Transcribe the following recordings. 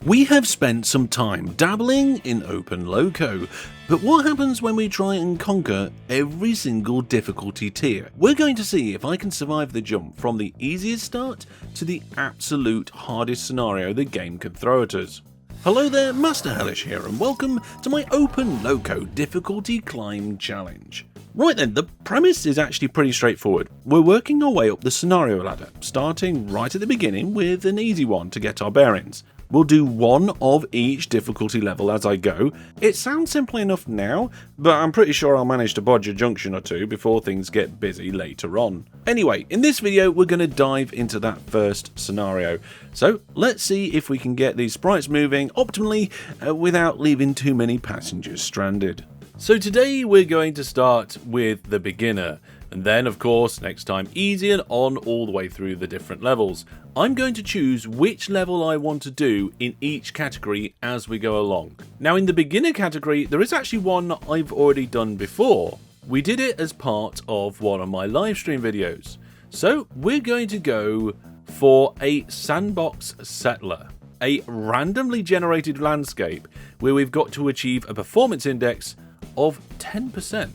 We have spent some time dabbling in OpenLoco, but what happens when we try and conquer every single difficulty tier? We're going to see if I can survive the jump from the easiest start to the absolute hardest scenario the game could throw at us. Hello there, Master Hellish here, and welcome to my OpenLoco difficulty climb challenge. Right then, the premise is actually pretty straightforward. We're working our way up the scenario ladder, starting right at the beginning with an easy one to get our bearings. We'll do one of each difficulty level as I go. It sounds simple enough now, but I'm pretty sure I'll manage to bodge a junction or two before things get busy later on. Anyway, in this video we're going to dive into that first scenario. So let's see if we can get these sprites moving optimally without leaving too many passengers stranded. So today we're going to start with the beginner, and then of course next time easy and on all the way through the different levels. I'm going to choose which level I want to do in each category as we go along. Now in the beginner category there is actually one I've already done before. We did it as part of one of my live stream videos. So we're going to go for a sandbox settler, a randomly generated landscape where we've got to achieve a performance index of 10%.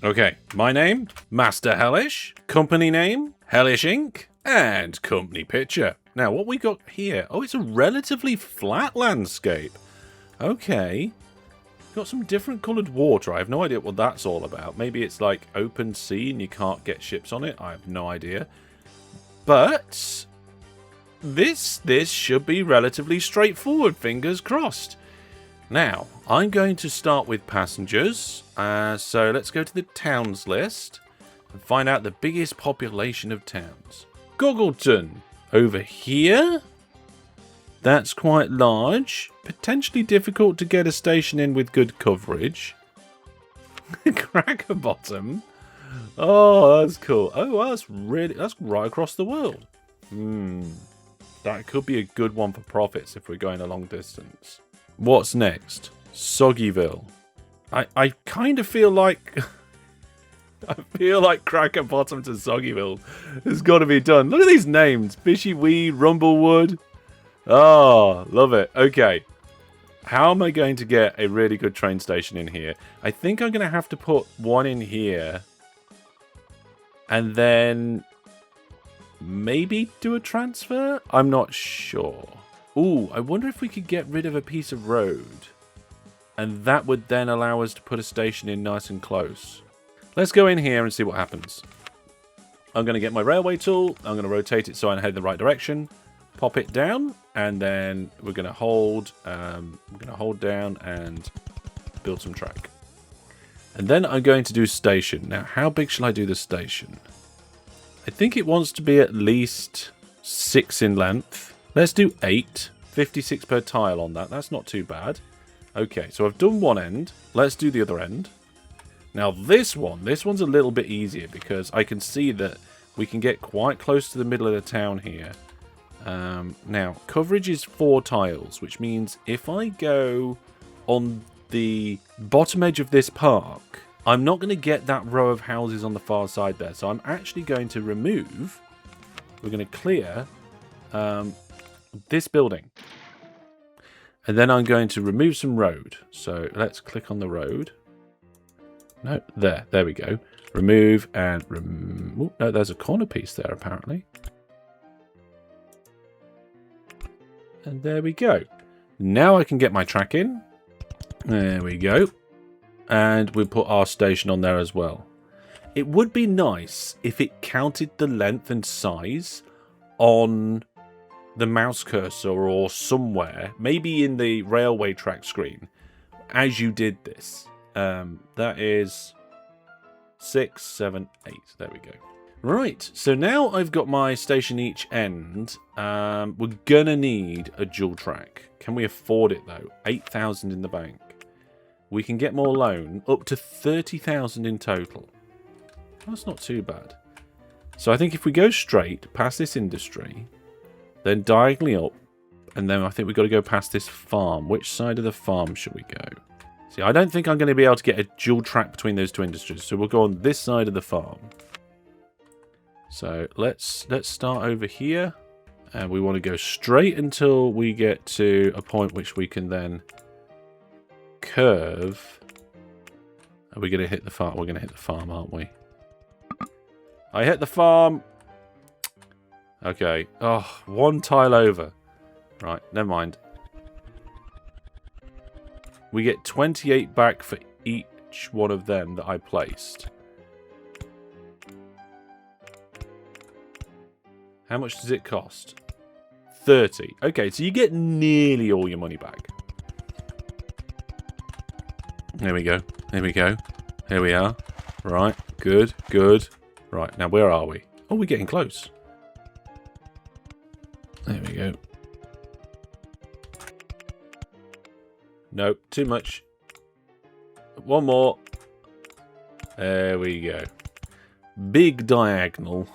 Okay, my name, Master Hellish, company name, Hellish Inc., and company picture. Now, what we got here? Oh, it's a relatively flat landscape. Okay. Got some different coloured water. I have no idea what that's all about. Maybe it's like open sea and you can't get ships on it. I have no idea. But this should be relatively straightforward, fingers crossed. Now, I'm going to start with passengers, so let's go to the towns list and find out the biggest population of towns. Goggleton, over here. That's quite large, potentially difficult to get a station in with good coverage. Crackerbottom. Oh, that's cool. Oh, well, that's right across the world. That could be a good one for profits if we're going a long distance. What's next? Soggyville. I kind of feel like Crackerbottom to Soggyville has got to be done. Look at these names. Fishy Weed, Rumblewood. Oh, love it. Okay. How am I going to get a really good train station in here? I think I'm going to have to put one in here. And then maybe do a transfer? I'm not sure. Ooh, I wonder if we could get rid of a piece of road. And that would then allow us to put a station in nice and close. Let's go in here and see what happens. I'm going to get my railway tool. I'm going to rotate it so I head the right direction. Pop it down. And then we're going to hold down and build some track. And then I'm going to do station. Now, how big shall I do the station? I think it wants to be at least 6 in length. Let's do 8. 56 per tile on that. That's not too bad. Okay, so I've done one end. Let's do the other end. Now this one's a little bit easier because I can see that we can get quite close to the middle of the town here. Now, coverage is 4 tiles, which means if I go on the bottom edge of this park, I'm not going to get that row of houses on the far side there. So I'm actually going to remove, we're going to clear this building. And then I'm going to remove some road. So let's click on the road. No, there we go. Remove and remove. No, there's a corner piece there apparently. And there we go. Now I can get my track in. There we go. And we put our station on there as well. It would be nice if it counted the length and size on the mouse cursor or somewhere, maybe in the railway track screen, as you did this. That is 6, 7, 8. There we go. Right, so now I've got my station each end. We're gonna need a dual track. Can we afford it though? 8,000 in the bank. We can get more loan, up to 30,000 in total. That's not too bad. So I think if we go straight past this industry, then diagonally up, and then I think we've got to go past this farm. Which side of the farm should we go? See, I don't think I'm going to be able to get a dual track between those two industries, so we'll go on this side of the farm. So let's start over here, And we want to go straight until we get to a point which we can then curve. Are we going to hit the farm? We're going to hit the farm, aren't we? I hit the farm. Okay. Oh, one tile over. Right, never mind. We get 28 back for each one of them that I placed. How much does it cost? 30. Okay, so you get nearly all your money back. There we go. There we go. Here we are. Right, good, good. Right, now where are we? Oh, we're getting close. There we go. Nope, too much. One more. There we go. Big diagonal.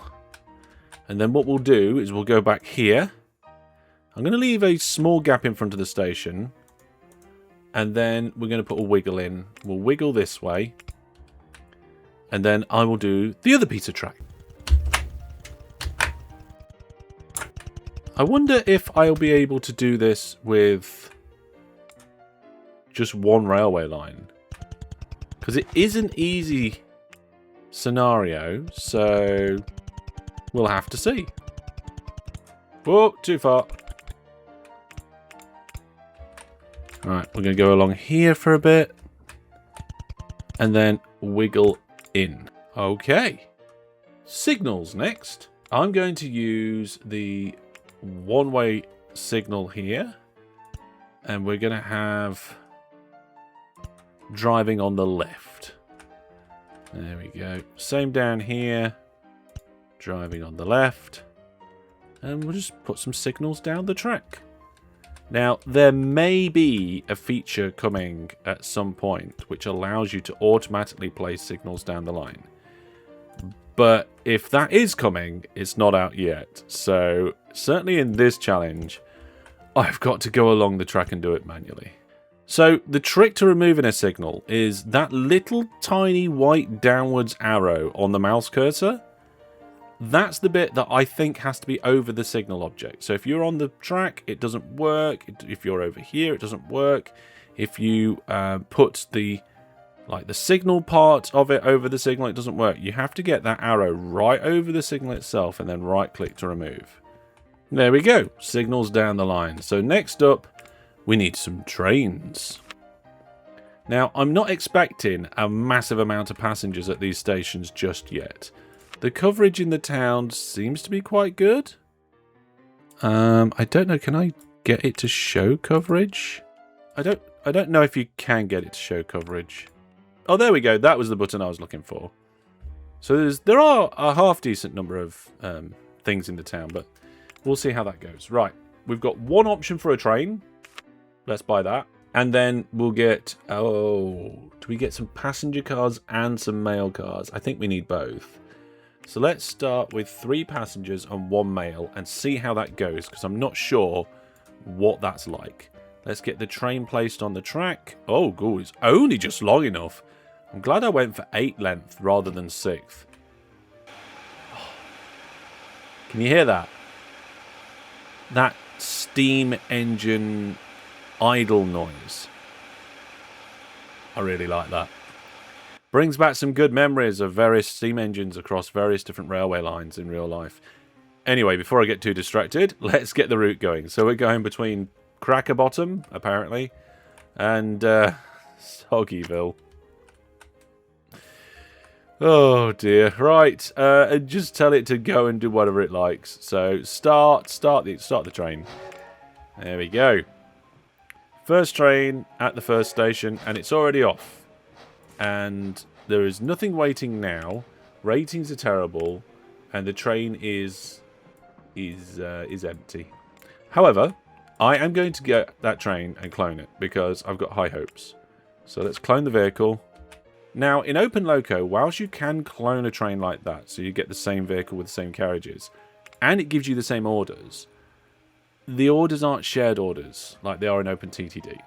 And then what we'll do is we'll go back here. I'm going to leave a small gap in front of the station. And then we're going to put a wiggle in. We'll wiggle this way. And then I will do the other piece of track. I wonder if I'll be able to do this with just one railway line. Because it is an easy scenario, so we'll have to see. Whoa, too far. Alright, we're going to go along here for a bit. And then wiggle in. Okay. Signals next. I'm going to use the one-way signal here. And we're going to have driving on the left. There we go. Same down here. Driving on the left. And we'll just put some signals down the track. Now, there may be a feature coming at some point which allows you to automatically place signals down the line. But if that is coming, it's not out yet. So, certainly in this challenge, I've got to go along the track and do it manually. So, the trick to removing a signal is that little tiny white downwards arrow on the mouse cursor. That's the bit that I think has to be over the signal object. So if you're on the track, it doesn't work. If you're over here, it doesn't work. If you put the signal part of it over the signal, it doesn't work. You have to get that arrow right over the signal itself and then right click to remove. There we go. Signals down the line. So next up, we need some trains. Now, I'm not expecting a massive amount of passengers at these stations just yet. The coverage in the town seems to be quite good. I don't know. Can I get it to show coverage? I don't know if you can get it to show coverage. Oh, there we go. That was the button I was looking for. So there are a half decent number of things in the town, but we'll see how that goes. Right, we've got one option for a train. Let's buy that, and then we'll get. Oh, do we get some passenger cars and some mail cars? I think we need both. So let's start with 3 passengers and 1 mail and see how that goes, because I'm not sure what that's like. Let's get the train placed on the track. Oh, good. It's only just long enough. I'm glad I went for 8 length rather than 6. Can you hear that? That steam engine idle noise. I really like that. Brings back some good memories of various steam engines across various different railway lines in real life. Anyway, before I get too distracted, let's get the route going. So we're going between Cracker Bottom, apparently, and Soggyville. Oh dear. Right, and just tell it to go and do whatever it likes. So start the train. There we go. First train at the first station, and it's already off. And there is nothing waiting now. Ratings are terrible, and the train is empty. However, I am going to get that train and clone it because I've got high hopes. So let's clone the vehicle. Now, in OpenLoco, whilst you can clone a train like that, so you get the same vehicle with the same carriages, and it gives you the same orders, the orders aren't shared orders like they are in OpenTTD.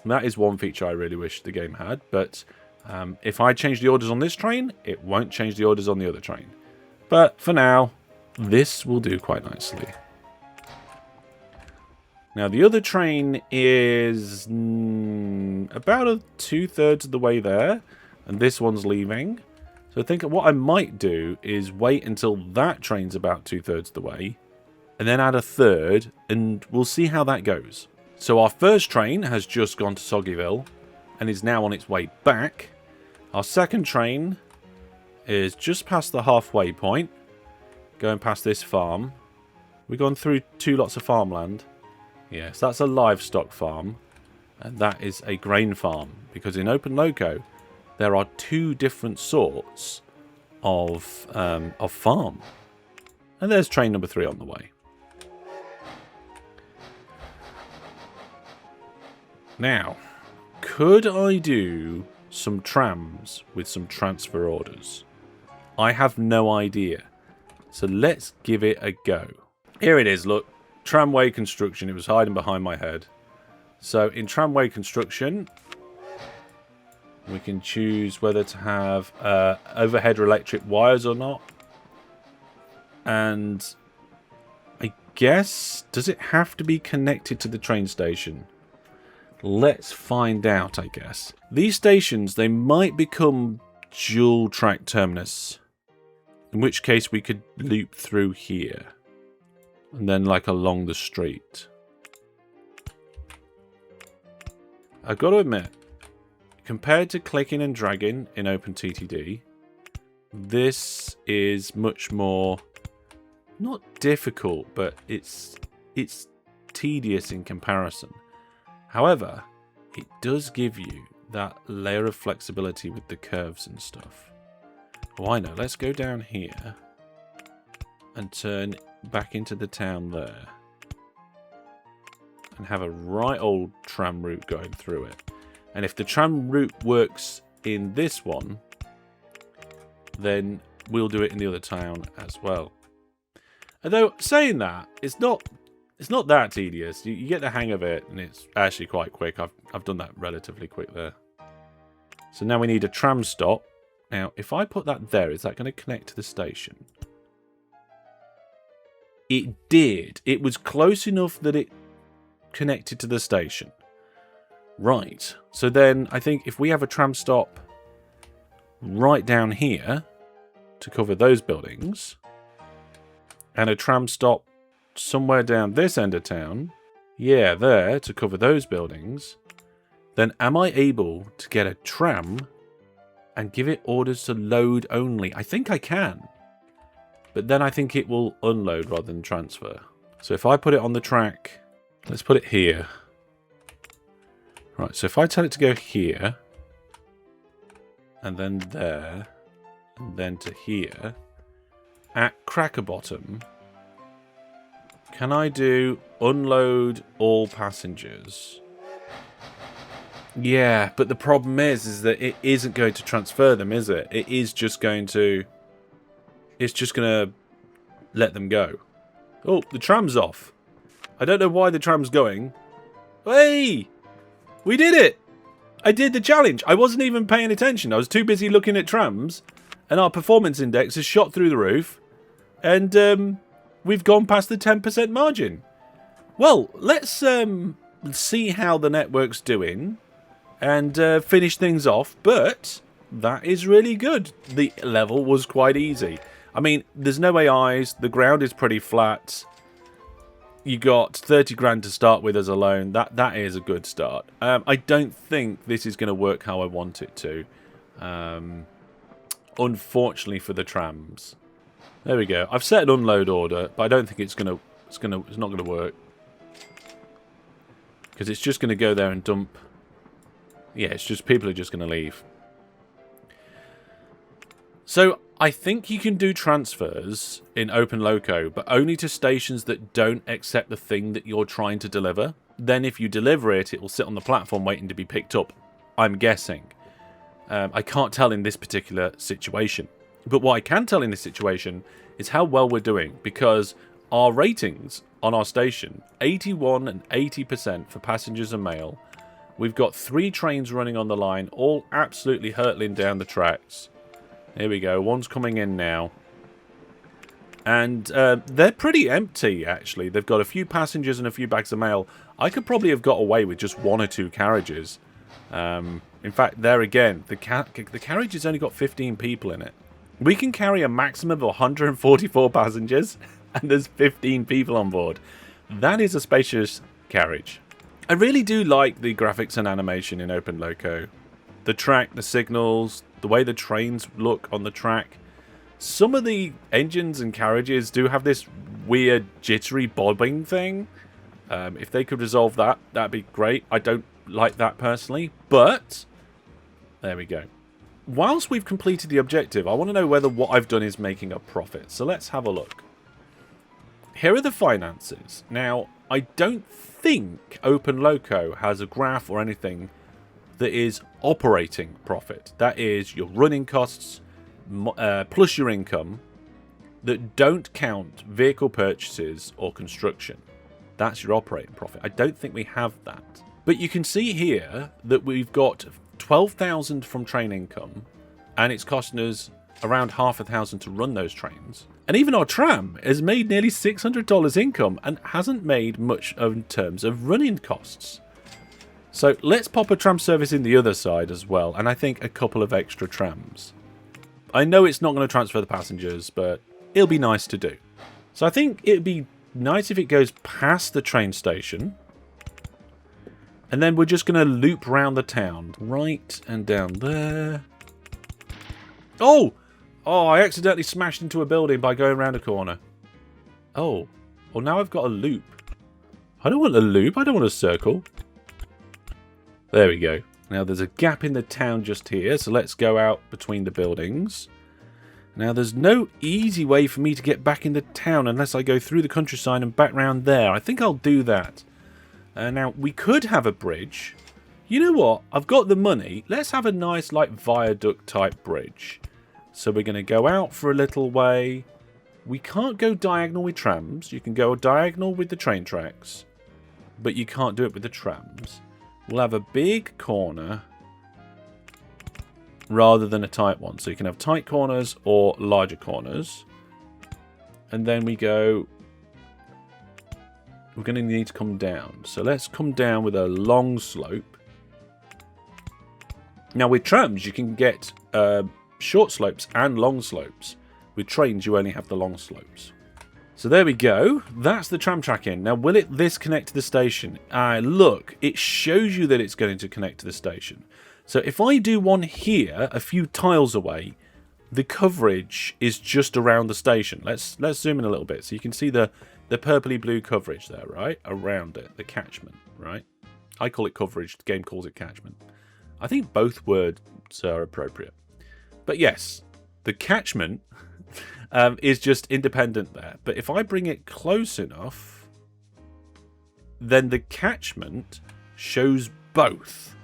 And that is one feature I really wish the game had, but if I change the orders on this train, it won't change the orders on the other train. But for now, this will do quite nicely. Now, the other train is about 2/3 of the way there, and this one's leaving. So I think what I might do is wait until that train's about 2/3 of the way, and then add a third, and we'll see how that goes. So our first train has just gone to Soggyville, and is now on its way back. Our second train is just past the halfway point, going past this farm. We've gone through 2 lots of farmland. Yes, that's a livestock farm, and that is a grain farm, because in OpenLoco there are 2 different sorts of farm. And there's train number 3 on the way. Now, could I do some trams with some transfer orders? I have no idea. So let's give it a go. Here it is, look. Tramway construction. It was hiding behind my head. So in tramway construction, we can choose whether to have overhead electric wires or not. And I guess, does it have to be connected to the train station? Let's find out, I guess. These stations, they might become dual track terminus. In which case we could loop through here. And then like along the street. I've got to admit, compared to clicking and dragging in OpenTTD, this is much more, not difficult, but it's tedious in comparison. However, it does give you that layer of flexibility with the curves and stuff. Oh, I know. Let's go down here and turn back into the town there. And have a right old tram route going through it. And if the tram route works in this one, then we'll do it in the other town as well. Although, saying that, it's not that tedious. You get the hang of it, and it's actually quite quick. I've done that relatively quick there. So now we need a tram stop. Now, if I put that there, is that going to connect to the station? It did. It was close enough that it connected to the station. Right. So then I think if we have a tram stop right down here to cover those buildings, and a tram stop somewhere down this end of town, yeah, there, to cover those buildings, then am I able to get a tram and give it orders to load only? I think I can. But then I think it will unload rather than transfer. So if I put it on the track, let's put it here. Right, so if I tell it to go here, and then there, and then to here, at Cracker Bottom, can I do unload all passengers? Yeah, but the problem is that it isn't going to transfer them, is it? It is just going to... It's just going to let them go. Oh, the tram's off. I don't know why the tram's going. Hey! We did it! I did the challenge. I wasn't even paying attention. I was too busy looking at trams. And our performance index has shot through the roof. And we've gone past the 10% margin. Well, let's see how the network's doing. And finish things off. But that is really good. The level was quite easy. I mean, there's no AIs. The ground is pretty flat. You got 30 grand to start with as a loan. That is a good start. I don't think this is going to work how I want it to. Unfortunately for the trams. There we go. I've set an unload order, but I don't think it's not going to work. Because it's just going to go there and dump. Yeah, it's just people are just going to leave. So I think you can do transfers in OpenLoco, but only to stations that don't accept the thing that you're trying to deliver. Then if you deliver it, it will sit on the platform waiting to be picked up. I'm guessing. I can't tell in this particular situation. But what I can tell in this situation is how well we're doing, because our ratings on our station, 81 and 80% for passengers and mail. We've got 3 trains running on the line, all absolutely hurtling down the tracks. Here we go. One's coming in now. And they're pretty empty, actually. They've got a few passengers and a few bags of mail. I could probably have got away with just 1 or 2 carriages. In fact, there again, the carriage has only got 15 people in it. We can carry a maximum of 144 passengers, and there's 15 people on board. That is a spacious carriage. I really do like the graphics and animation in OpenLoco. The track, the signals, the way the trains look on the track. Some of the engines and carriages do have this weird jittery bobbing thing. If they could resolve that, that'd be great. I don't like that personally, but there we go. Whilst we've completed the objective, I want to know whether what I've done is making a profit. So let's have a look. Here are the finances. Now, I don't think OpenLoco has a graph or anything that is operating profit. That is your running costs plus your income that don't count vehicle purchases or construction. That's your operating profit. I don't think we have that. But you can see here that we've got 12,000 from train income, and it's costing us around $500,000 to run those trains. And even our tram has made nearly $600 income and hasn't made much in terms of running costs. So let's pop a tram service in the other side as well, and I think a couple of extra trams. I know it's not going to transfer the passengers, but it'll be nice to do. So I think it'd be nice if it goes past the train station. And then we're just going to loop round the town. Right and down there. Oh! Oh, I accidentally smashed into a building by going around a corner. Oh. Well, now I've got a loop. I don't want a loop. I don't want a circle. There we go. Now, there's a gap in the town just here. So let's go out between the buildings. Now, there's no easy way for me to get back in the town unless I go through the countryside and back round there. I think I'll do that. Now, we could have a bridge. You know what? I've got the money. Let's have a nice, like, viaduct type bridge. So we're going to go out for a little way. We can't go diagonal with trams. You can go diagonal with the train tracks. But you can't do it with the trams. We'll have a big corner rather than a tight one. So you can have tight corners or larger corners. And then we go... We're going to need to come down. So let's come down with a long slope. Now with trams, you can get short slopes and long slopes. With trains, you only have the long slopes. So there we go. That's the tram track in. Now, will this connect to the station? Look, it shows you that it's going to connect to the station. So if I do one here, a few tiles away, the coverage is just around the station. Let's zoom in a little bit so you can see the purpley blue coverage there, right? Around it, the catchment, right? I call it coverage, the game calls it catchment. I think both words are appropriate. But yes, the catchment is just independent there. But if I bring it close enough, then the catchment shows both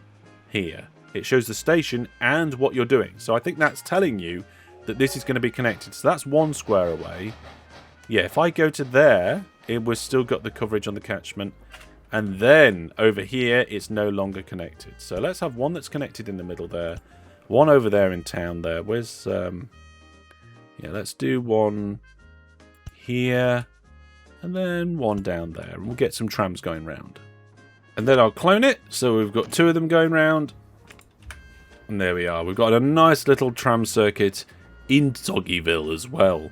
here. It shows the station and what you're doing. So I think that's telling you that this is going to be connected. So that's 1 square away. Yeah, if I go to there, we've still got the coverage on the catchment. And then over here, it's no longer connected. So let's have one that's connected in the middle there. One over there in town there. Where's... yeah, let's do one here. And then one down there. And we'll get some trams going round. And then I'll clone it. So we've got 2 of them going round. And there we are. We've got a nice little tram circuit in Soggyville as well.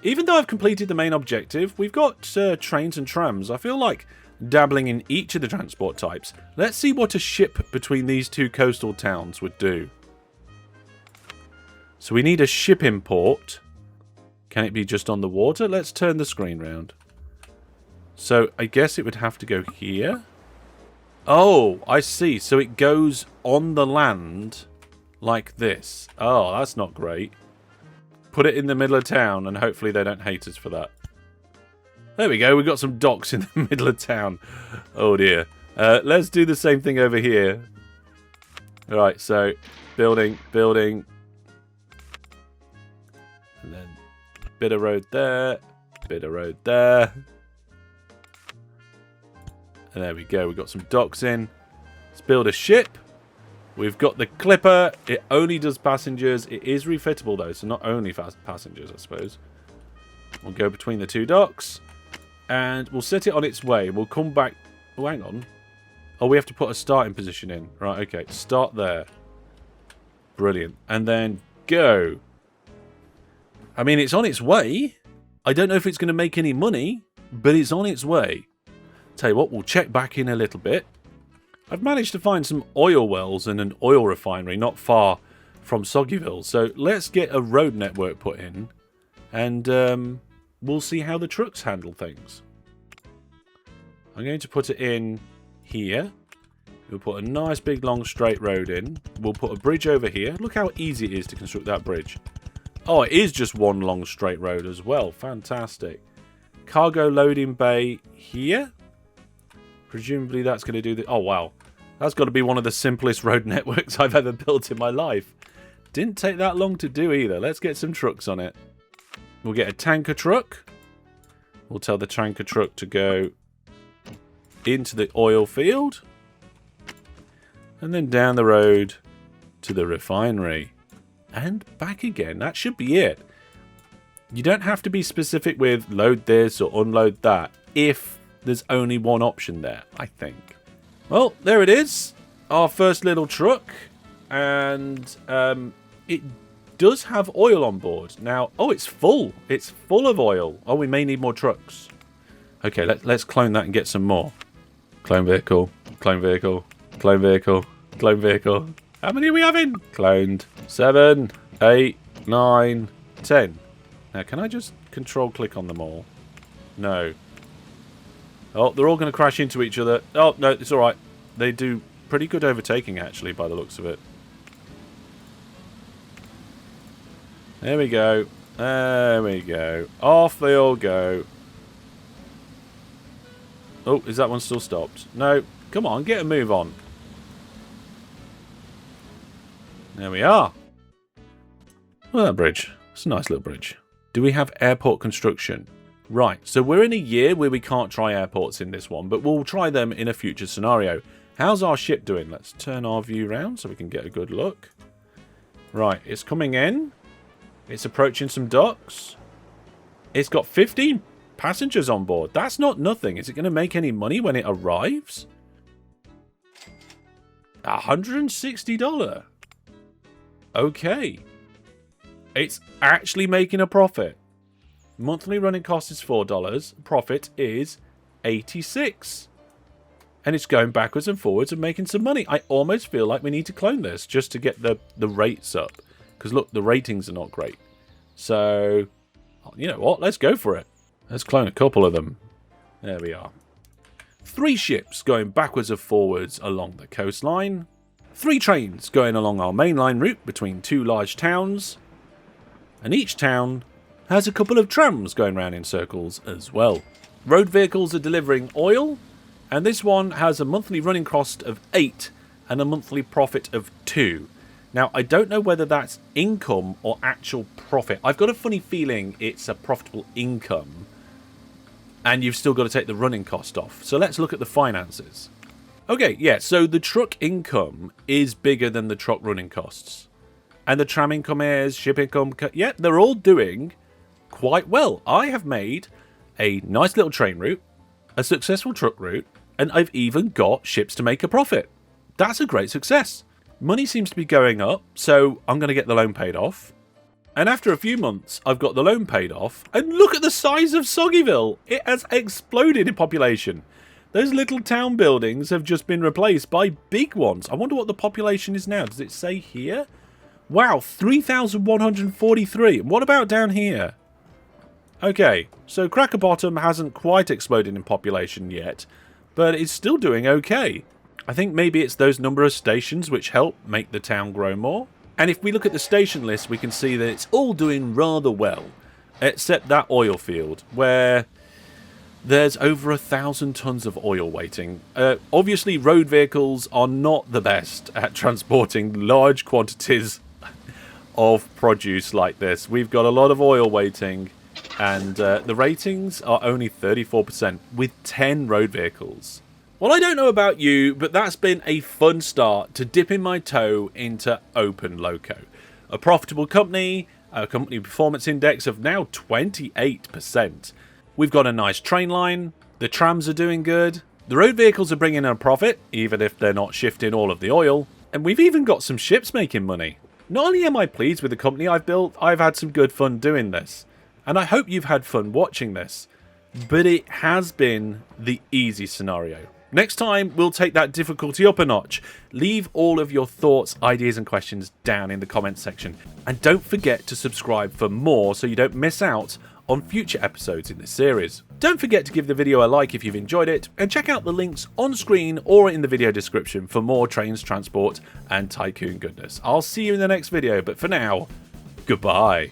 Even though I've completed the main objective, we've got trains and trams. I feel like dabbling in each of the transport types. Let's see what a ship between these 2 coastal towns would do. So we need a ship import. Can it be just on the water? Let's turn the screen round. So I guess it would have to go here. Oh, I see. So it goes on the land like this. Oh, that's not great. Put it in the middle of town and hopefully they don't hate us for that. There we go. We've got some docks in the middle of town. Oh dear. Let's do the same thing over here. Alright, so building. And then bit of road there. Bit of road there. And there we go. We've got some docks in. Let's build a ship. We've got the clipper. It only does passengers. It is refittable though, so not only passengers, I suppose. We'll go between the 2 docks. And we'll set it on its way. We'll come back Oh, hang on. Oh, we have to put a starting position in. Right, okay. Start there. Brilliant. And then go. I mean, it's on its way. I don't know if it's going to make any money, but it's on its way. Tell you what, we'll check back in a little bit. I've managed to find some oil wells and an oil refinery not far from Soggyville. So let's get a road network put in, and we'll see how the trucks handle things. I'm going to put it in here. We'll put a nice big long straight road in. We'll put a bridge over here. Look how easy it is to construct that bridge. Oh, it is just one long straight road as well. Fantastic. Cargo loading bay here. Presumably that's going to do the... Oh, wow. That's got to be one of the simplest road networks I've ever built in my life. Didn't take that long to do either. Let's get some trucks on it. We'll get a tanker truck. We'll tell the tanker truck to go into the oil field. And then down the road to the refinery. And back again. That should be it. You don't have to be specific with load this or unload that if there's only one option there, I think. Well, there it is. Our first little truck. And it does have oil on board. Now, oh, it's full. It's full of oil. Oh, we may need more trucks. Okay, let's clone that and get some more. Clone vehicle. Clone vehicle. Clone vehicle. Clone vehicle. How many are we having? Cloned. 7, 8, 9, 10. Now, can I just control click on them all? No. Oh, they're all going to crash into each other. Oh, no, it's alright. They do pretty good overtaking, actually, by the looks of it. There we go. There we go. Off they all go. Oh, is that one still stopped? No. Come on, get a move on. There we are. Well, that bridge. It's a nice little bridge. Do we have airport construction? Right, so we're in a year where we can't try airports in this one, but we'll try them in a future scenario. How's our ship doing? Let's turn our view round so we can get a good look. Right, it's coming in. It's approaching some docks. It's got 15 passengers on board. That's not nothing. Is it going to make any money when it arrives? $160. Okay. It's actually making a profit. Monthly running cost is $4. Profit is $86. And it's going backwards and forwards and making some money. I almost feel like we need to clone this just to get the rates up. Because look, the ratings are not great. So, you know what? Let's go for it. Let's clone a couple of them. There we are. 3 ships going backwards and forwards along the coastline. 3 trains going along our mainline route between 2 large towns. And each town has a couple of trams going round in circles as well. Road vehicles are delivering oil. And this one has a monthly running cost of 8 and a monthly profit of 2. Now, I don't know whether that's income or actual profit. I've got a funny feeling it's a profitable income. And you've still got to take the running cost off. So let's look at the finances. Okay, yeah, so the truck income is bigger than the truck running costs. And the tram income is, ship income, yeah, they're all doing quite well. I have made a nice little train route, a successful truck route, and I've even got ships to make a profit. That's a great success. Money seems to be going up, so I'm going to get the loan paid off. And after a few months, I've got the loan paid off. And look at the size of Soggyville. It has exploded in population. Those little town buildings have just been replaced by big ones. I wonder what the population is now. Does it say here? Wow, 3,143. What about down here? Okay, so Cracker Bottom hasn't quite exploded in population yet, but it's still doing okay. I think maybe it's those number of stations which help make the town grow more. And if we look at the station list, we can see that it's all doing rather well, except that oil field, where there's over 1,000 tons of oil waiting. Obviously, road vehicles are not the best at transporting large quantities of produce like this. We've got a lot of oil waiting, and the ratings are only 34% with 10 road vehicles. Well, I don't know about you, but that's been a fun start to dipping my toe into OpenLoco. A profitable company, a company performance index of now 28%. We've got a nice train line, the trams are doing good, The road vehicles are bringing in a profit, even if they're not shifting all of the oil, and we've even got some ships making money. Not only am I pleased with the company I've built, I've had some good fun doing this, and I hope you've had fun watching this, but it has been the easy scenario. Next time, we'll take that difficulty up a notch. Leave all of your thoughts, ideas and questions down in the comments section, and don't forget to subscribe for more so you don't miss out on future episodes in this series. Don't forget to give the video a like if you've enjoyed it, and check out the links on screen or in the video description for more trains, transport and Tycoon goodness. I'll see you in the next video, but for now, goodbye.